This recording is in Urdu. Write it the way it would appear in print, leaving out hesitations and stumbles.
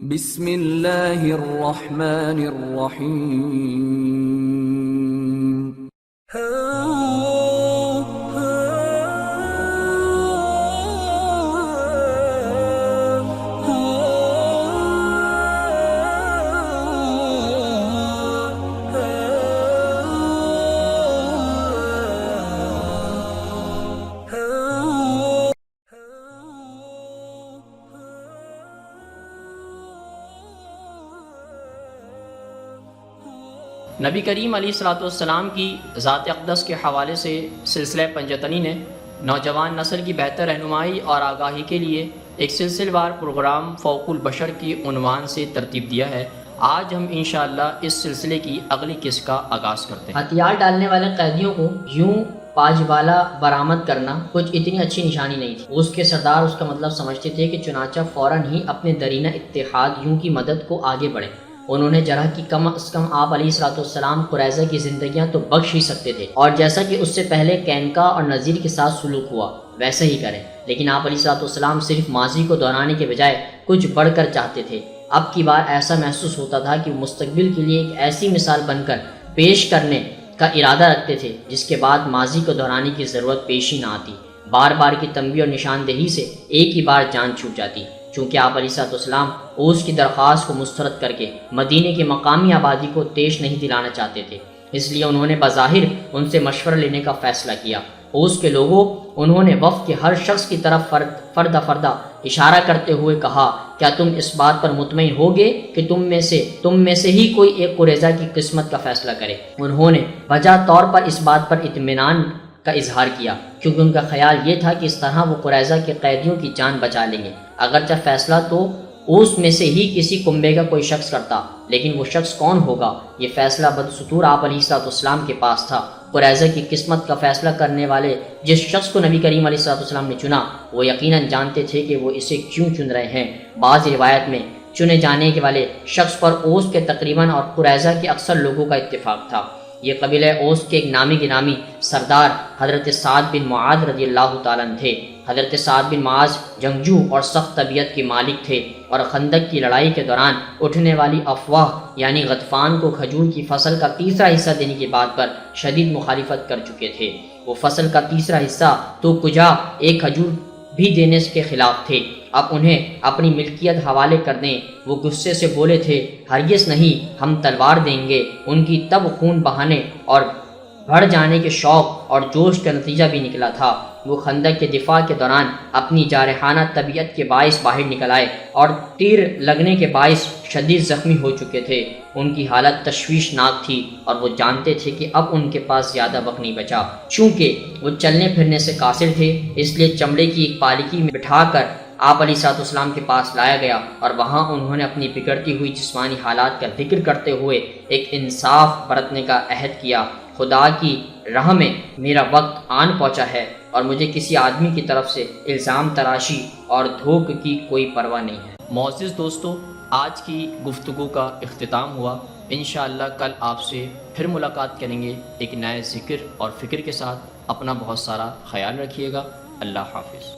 بسم اللہ الرحمن الرحیم۔ نبی کریم علیہ الصلوۃ والسلام کی ذات اقدس کے حوالے سے سلسلہ پنجتنی نے نوجوان نسل کی بہتر رہنمائی اور آگاہی کے لیے ایک سلسلہ وار پروگرام فوق البشر کی عنوان سے ترتیب دیا ہے۔ آج ہم انشاءاللہ اس سلسلے کی اگلی قسط کا آغاز کرتے ہیں۔ ہتھیار ڈالنے والے قیدیوں کو یوں پاجوالا برآمد کرنا کچھ اتنی اچھی نشانی نہیں تھی۔ اس کے سردار اس کا مطلب سمجھتے تھے کہ چنانچہ فوراً ہی اپنے درینہ اتحاد یوں کی مدد کو آگے بڑھیں۔ انہوں نے جرح کی کم از کم آپ علیہ الصلوۃ والسلام قریظہ کی زندگیاں تو بخش ہی سکتے تھے، اور جیسا کہ اس سے پہلے کینکا اور نذیر کے ساتھ سلوک ہوا ویسا ہی کریں، لیکن آپ علیہ الصلوۃ والسلام صرف ماضی کو دہرانے کے بجائے کچھ بڑھ کر چاہتے تھے۔ اب کی بار ایسا محسوس ہوتا تھا کہ وہ مستقبل کے لیے ایک ایسی مثال بن کر پیش کرنے کا ارادہ رکھتے تھے جس کے بعد ماضی کو دہرانے کی ضرورت پیش ہی نہ آتی، بار بار کی تنبیہ اور نشاندہی سے ایک ہی بار جان چھوٹ جاتی۔ چونکہ آپ علیہ الصلوۃ والسلام اوس کی درخواست کو مسترد کر کے مدینے کی مقامی آبادی کو تیش نہیں دلانا چاہتے تھے، اس لیے انہوں نے بظاہر ان سے مشورہ لینے کا فیصلہ کیا۔ اوس کے لوگوں، انہوں نے وفد کے ہر شخص کی طرف فردہ اشارہ کرتے ہوئے کہا، کیا تم اس بات پر مطمئن ہوگے کہ تم میں سے ہی کوئی ایک قریظہ کی قسمت کا فیصلہ کرے؟ انہوں نے وجہ طور پر اس بات پر اطمینان کا اظہار کیا کیونکہ ان کا خیال یہ تھا کہ اس طرح وہ قریظہ کے قیدیوں کی جان بچا لیں گے۔ اگرچہ فیصلہ تو اس میں سے ہی کسی کنبے کا کوئی شخص کرتا، لیکن وہ شخص کون ہوگا؟ یہ فیصلہ بدستور آپ علیہ الصلوۃ والسلام کے پاس تھا۔ قریظہ کی قسمت کا فیصلہ کرنے والے جس شخص کو نبی کریم علیہ الصلوۃ والسلام نے چنا، وہ یقیناً جانتے تھے کہ وہ اسے کیوں چن رہے ہیں۔ بعض روایت میں چنے جانے کے والے شخص پر اوس کے تقریباً اور قریظہ کے اکثر لوگوں کا اتفاق تھا۔ یہ قبیلہ اوس کے ایک نامی گرامی سردار حضرت سعد بن معاذ رضی اللہ تعالیٰ عنہ تھے۔ حضرت سعد بن معاذ جنگجو اور سخت طبیعت کے مالک تھے اور خندق کی لڑائی کے دوران اٹھنے والی افواہ یعنی غطفان کو کھجور کی فصل کا تیسرا حصہ دینے کی بات پر شدید مخالفت کر چکے تھے۔ وہ فصل کا تیسرا حصہ تو کجا ایک کھجور بھی دینے کے خلاف تھے۔ اب انہیں اپنی ملکیت حوالے کر دیں۔ وہ غصے سے بولے تھے، ہرگز نہیں، ہم تلوار دیں گے۔ ان کی تب خون بہانے اور بڑھ جانے کے شوق اور جوش کا نتیجہ بھی نکلا تھا۔ وہ خندق کے دفاع کے دوران اپنی جارحانہ طبیعت کے باعث باہر نکل آئے اور تیر لگنے کے باعث شدید زخمی ہو چکے تھے۔ ان کی حالت تشویشناک تھی اور وہ جانتے تھے کہ اب ان کے پاس زیادہ وقت نہیں بچا۔ چونکہ وہ چلنے پھرنے سے قاصر تھے، اس لیے چمڑے کی ایک پالکی میں بٹھا کر آپ علیہ الصلوۃ والسلام کے پاس لایا گیا اور وہاں انہوں نے اپنی بگڑتی ہوئی جسمانی حالات کا ذکر کرتے ہوئے ایک انصاف برتنے کا عہد کیا۔ خدا کی راہ میں میرا وقت آن پہنچا ہے اور مجھے کسی آدمی کی طرف سے الزام تراشی اور دھوک کی کوئی پرواہ نہیں ہے۔ معزز دوستو، آج کی گفتگو کا اختتام ہوا۔ انشاءاللہ کل آپ سے پھر ملاقات کریں گے ایک نئے ذکر اور فکر کے ساتھ۔ اپنا بہت سارا خیال رکھیے گا۔ اللہ حافظ۔